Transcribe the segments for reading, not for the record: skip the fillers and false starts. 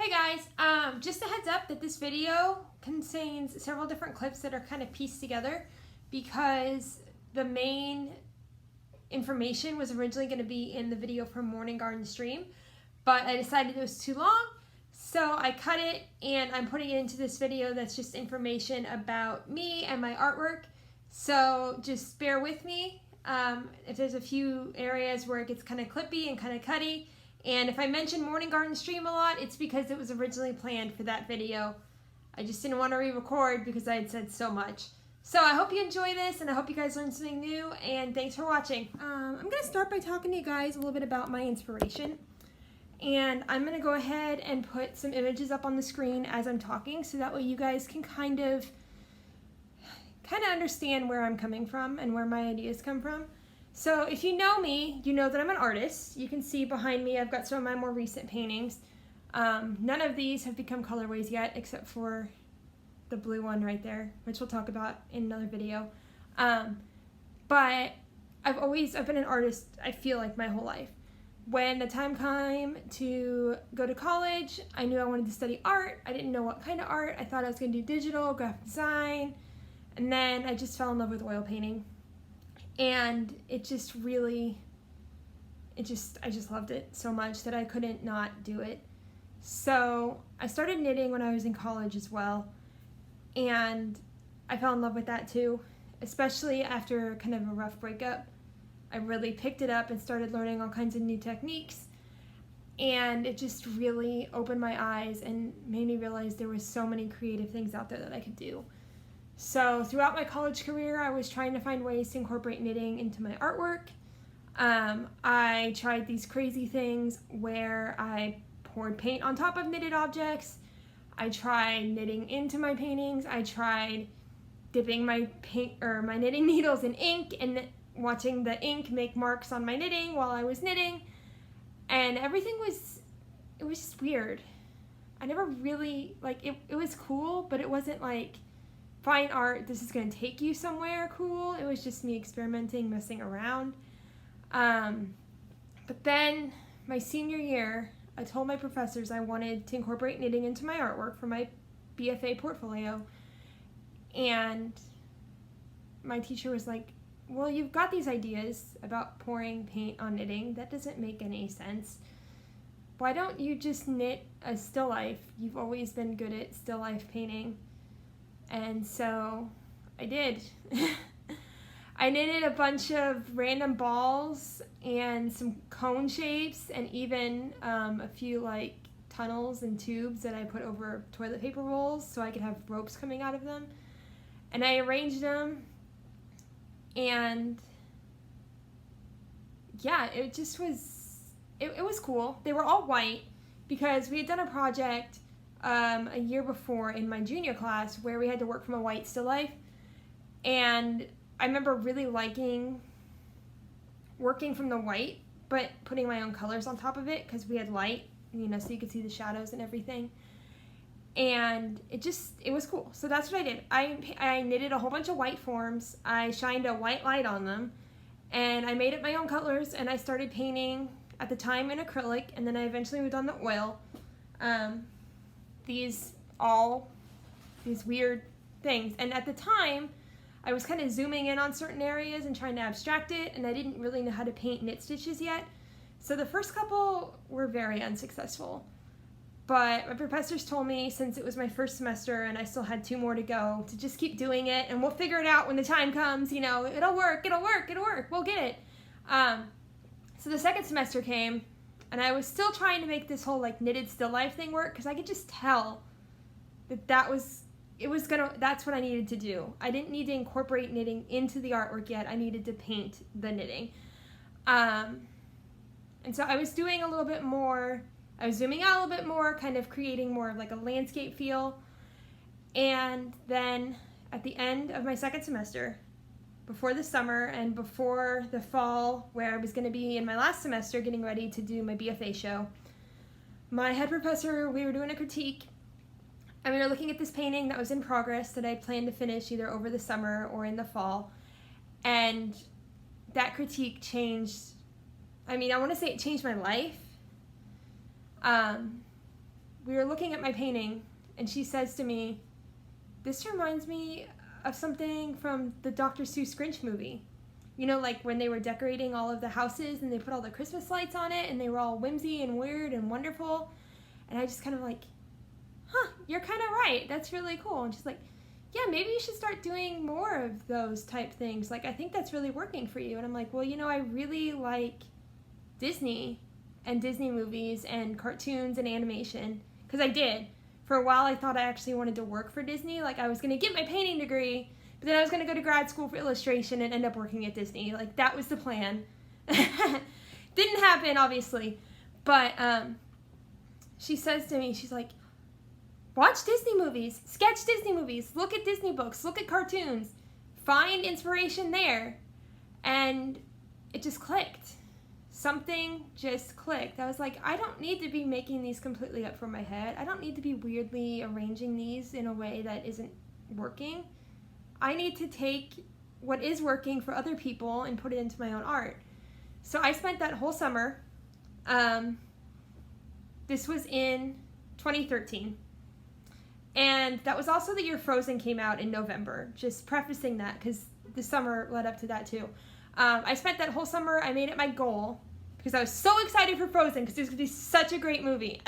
Hey guys, just a heads up that this video contains several different clips that are kind of pieced together because the main information was originally going to be in the video from Morning Garden Stream, but I decided it was too long, so I cut it and I'm putting it into this video that's just information about me and my artwork. So just bear with me if there's a few areas where it gets kind of clippy and kind of cutty. And if I mention Morning Garden Stream a lot, it's because it was originally planned for that video. I just didn't want to re-record because I had said so much. So I hope you enjoy this, and I hope you guys learned something new, and thanks for watching. I'm going to start by talking to you guys a little bit about my inspiration. And I'm going to go ahead and put some images up on the screen as I'm talking, so that way you guys can kind of understand where I'm coming from and where my ideas come from. So if you know me, you know that I'm an artist. You can see behind me I've got some of my more recent paintings. None of these have become colorways yet, except for the blue one right there, which we'll talk about in another video. But I've been an artist, I feel like, my whole life. When the time came to go to college, I knew I wanted to study art. I didn't know what kind of art. I thought I was going to do digital, graphic design, and then I just fell in love with oil painting. And it just really, I just loved it so much that I couldn't not do it. So I started knitting when I was in college as well. And I fell in love with that too, especially after kind of a rough breakup. I really picked it up and started learning all kinds of new techniques. And it just really opened my eyes and made me realize there were so many creative things out there that I could do. So throughout my college career, I was trying to find ways to incorporate knitting into my artwork. I tried these crazy things where I poured paint on top of knitted objects. I tried knitting into my paintings. I tried dipping my knitting needles in ink and watching the ink make marks on my knitting while I was knitting. And everything was just weird. I never really, it was cool, but it wasn't like fine art, this is going to take you somewhere cool. It was just me experimenting, messing around. But then my senior year, I told my professors I wanted to incorporate knitting into my artwork for my BFA portfolio. And my teacher was like, well, you've got these ideas about pouring paint on knitting. That doesn't make any sense. Why don't you just knit a still life? You've always been good at still life painting. And so I did. I knitted a bunch of random balls and some cone shapes and even a few tunnels and tubes that I put over toilet paper rolls so I could have ropes coming out of them. And I arranged them, and yeah, it just was, it was cool. They were all white because we had done a project a year before in my junior class where we had to work from a white still life, and I remember really liking working from the white but putting my own colors on top of it because we had light, so you could see the shadows and everything, and it was cool. So that's what I did. I knitted a whole bunch of white forms. I shined a white light on them, and I made up my own colors, and I started painting at the time in acrylic, and then I eventually moved on to oil. These weird things. And at the time, I was kind of zooming in on certain areas and trying to abstract it, and I didn't really know how to paint knit stitches yet. So the first couple were very unsuccessful. But my professors told me, since it was my first semester and I still had 2 more to go, to just keep doing it, and we'll figure it out when the time comes, it'll work, we'll get it. So the second semester came, and I was still trying to make this whole knitted still life thing work because I could just tell that's what I needed to do. I didn't need to incorporate knitting into the artwork yet. I needed to paint the knitting. And so I was doing a little bit more, I was zooming out a little bit more, kind of creating more of a landscape feel. And then at the end of my second semester, before the summer and before the fall, where I was going to be in my last semester getting ready to do my BFA show, my head professor, we were doing a critique, and we were looking at this painting that was in progress that I planned to finish either over the summer or in the fall, and that critique changed, I want to say it changed my life. we were looking at my painting, and she says to me, "This reminds me of something from the Dr. Seuss Grinch movie." You know, like when they were decorating all of the houses and they put all the Christmas lights on it and they were all whimsy and weird and wonderful. And I just kind of like, you're kind of right. That's really cool. And she's like, yeah, maybe you should start doing more of those type things. Like, I think that's really working for you. And I'm like, well, you know, I really like Disney and Disney movies and cartoons and animation. Because I did. For a while, I thought I actually wanted to work for Disney. Like, I was going to get my painting degree, but then I was going to go to grad school for illustration and end up working at Disney. Like, that was the plan. Didn't happen, obviously. But she says to me, she's like, watch Disney movies, sketch Disney movies, look at Disney books, look at cartoons, find inspiration there. And it just clicked. Something just clicked. I was like, I don't need to be making these completely up from my head. I don't need to be weirdly arranging these in a way that isn't working. I need to take what is working for other people and put it into my own art. So I spent that whole summer, this was in 2013. And that was also the year Frozen came out in November. Just prefacing that, because the summer led up to that too. I spent that whole summer, I made it my goal, because I was so excited for Frozen, because it was going to be such a great movie.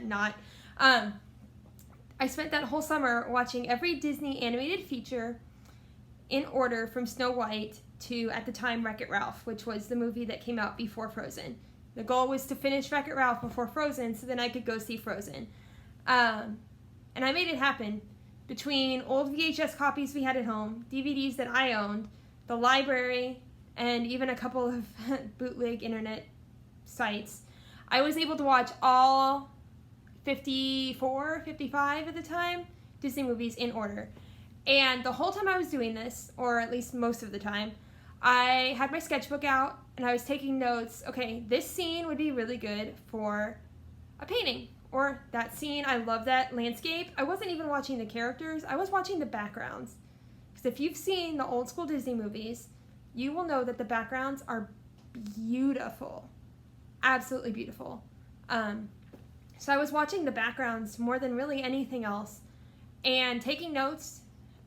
Not. I spent that whole summer watching every Disney animated feature in order from Snow White to, at the time, Wreck-It Ralph, which was the movie that came out before Frozen. The goal was to finish Wreck-It Ralph before Frozen, so then I could go see Frozen. And I made it happen. Between old VHS copies we had at home, DVDs that I owned, the library, and even a couple of bootleg internet sites, I was able to watch all 54, 55 at the time, Disney movies in order. And the whole time I was doing this, or at least most of the time, I had my sketchbook out and I was taking notes. Okay, this scene would be really good for a painting. Or that scene, I love that landscape. I wasn't even watching the characters, I was watching the backgrounds. Because if you've seen the old school Disney movies, you will know that the backgrounds are beautiful. Absolutely beautiful. So I was watching the backgrounds more than really anything else and taking notes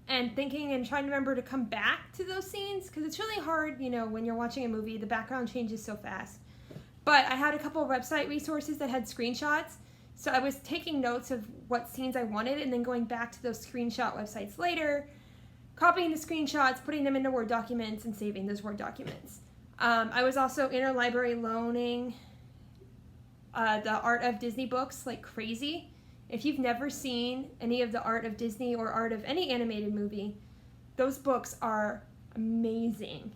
and thinking and trying to remember to come back to those scenes, because it's really hard, you know, when you're watching a movie, the background changes so fast. But I had a couple of website resources that had screenshots, so I was taking notes of what scenes I wanted and then going back to those screenshot websites later, copying the screenshots, putting them into Word documents, and saving those Word documents. I was also interlibrary loaning the Art of Disney books like crazy. If you've never seen any of the Art of Disney or Art of any animated movie, those books are amazing.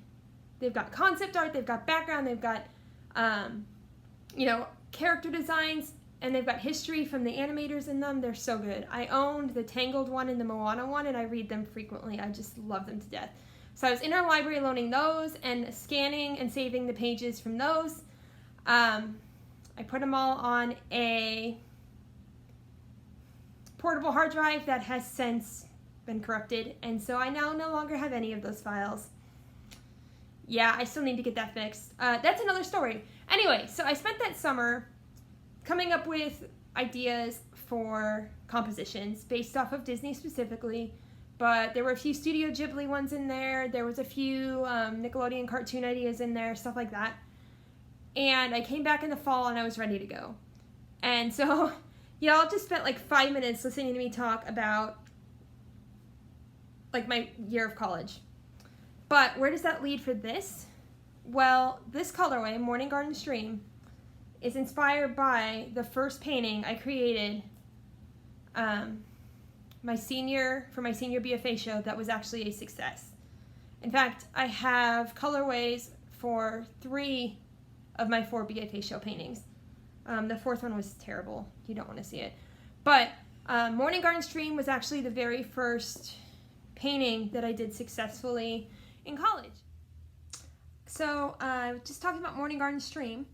They've got concept art, they've got background, they've got, character designs, and they've got history from the animators in them. They're so good. I owned the Tangled one and the Moana one, and I read them frequently. I just love them to death. So I was interlibrary loaning those and scanning and saving the pages from those. I put them all on a portable hard drive that has since been corrupted, and so I now no longer have any of those files. Yeah, I still need to get that fixed. That's another story. Anyway, so I spent that summer coming up with ideas for compositions based off of Disney specifically, but there were a few Studio Ghibli ones in there. There was a few Nickelodeon cartoon ideas in there, stuff like that. And I came back in the fall and I was ready to go. And so y'all just spent like 5 minutes listening to me talk about like my year of college. But where does that lead for this? Well, this colorway, Morning Garden Stream, is inspired by the first painting I created for my senior BFA show that was actually a success. In fact, I have colorways for 3 of my 4 BFA show paintings. The 4th one was terrible. You don't want to see it. But Morning Garden Stream was actually the very first painting that I did successfully in college. So just talking about Morning Garden Stream,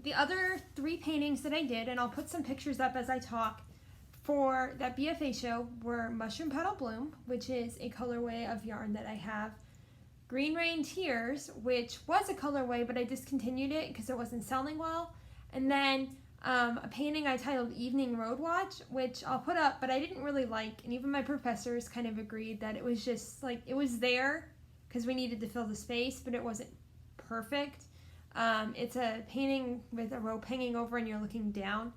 the other 3 paintings that I did, and I'll put some pictures up as I talk, for that BFA show were Mushroom Petal Bloom, which is a colorway of yarn that I have, Green Rain Tears, which was a colorway, but I discontinued it because it wasn't selling well, and then a painting I titled Evening Road Watch, which I'll put up, but I didn't really like, and even my professors kind of agreed that it was just like, it was there because we needed to fill the space, but it wasn't perfect. It's a painting with a rope hanging over and you're looking down.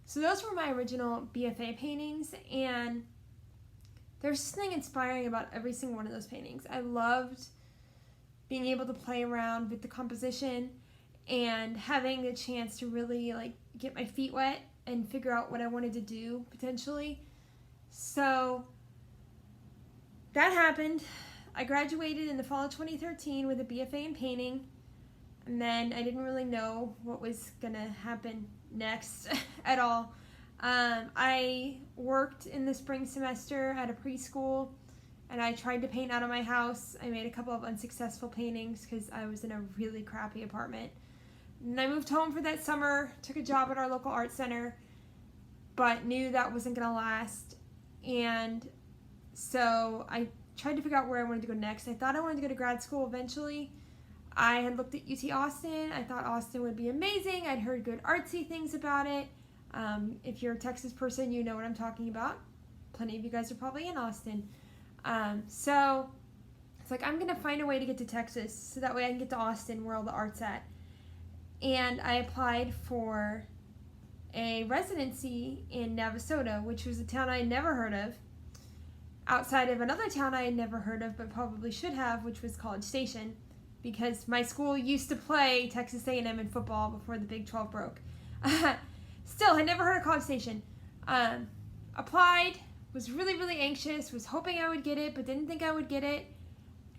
So those were my original BFA paintings, and there's something inspiring about every single one of those paintings. I loved being able to play around with the composition and having the chance to really like get my feet wet and figure out what I wanted to do potentially. So that happened. I graduated in the fall of 2013 with a BFA in painting, and then I didn't really know what was gonna happen next at all. I worked in the spring semester at a preschool, and I tried to paint out of my house. I made a couple of unsuccessful paintings because I was in a really crappy apartment. And I moved home for that summer, took a job at our local art center, but knew that wasn't going to last. And so I tried to figure out where I wanted to go next. I thought I wanted to go to grad school eventually. I had looked at UT Austin. I thought Austin would be amazing. I'd heard good artsy things about it. If you're a Texas person, you know what I'm talking about. Plenty of you guys are probably in Austin. So it's like, I'm going to find a way to get to Texas so that way I can get to Austin where all the art's at. And I applied for a residency in Navasota, which was a town I had never heard of, outside of another town I had never heard of but probably should have, which was College Station, because my school used to play Texas A&M in football before the Big 12 broke. Still, had never heard of College Station. Applied, was really, really anxious, was hoping I would get it, but didn't think I would get it.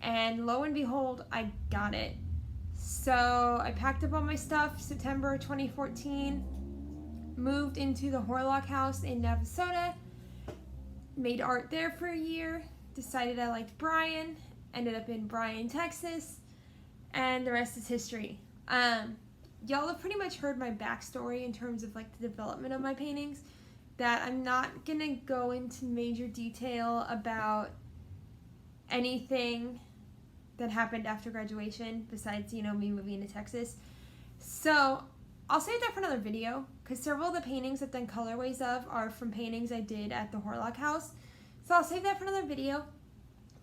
And lo and behold, I got it. So I packed up all my stuff September 2014, moved into the Horlock House in Navasota, made art there for a year, decided I liked Bryan, ended up in Bryan, Texas, and the rest is history. Y'all have pretty much heard my backstory in terms of like the development of my paintings, that I'm not gonna go into major detail about anything that happened after graduation besides, you know, me moving to Texas. So I'll save that for another video because several of the paintings I've done colorways of are from paintings I did at the Horlock House. So I'll save that for another video.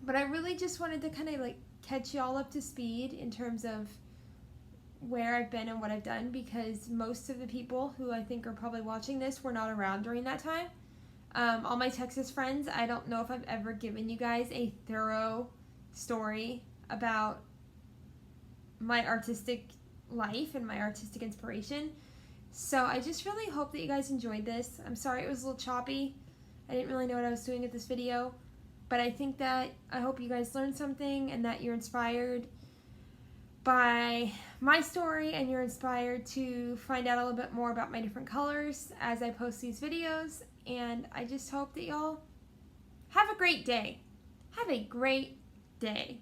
But I really just wanted to kind of like catch y'all up to speed in terms of where I've been and what I've done, because most of the people who I think are probably watching this were not around during that time. All my Texas friends, I don't know if I've ever given you guys a thorough story about my artistic life and my artistic inspiration. So I just really hope that you guys enjoyed this. I'm sorry it was a little choppy. I didn't really know what I was doing with this video, but I hope you guys learned something and that you're inspired by my story and you're inspired to find out a little bit more about my different colors as I post these videos. And I just hope that y'all have a great day. Have a great day.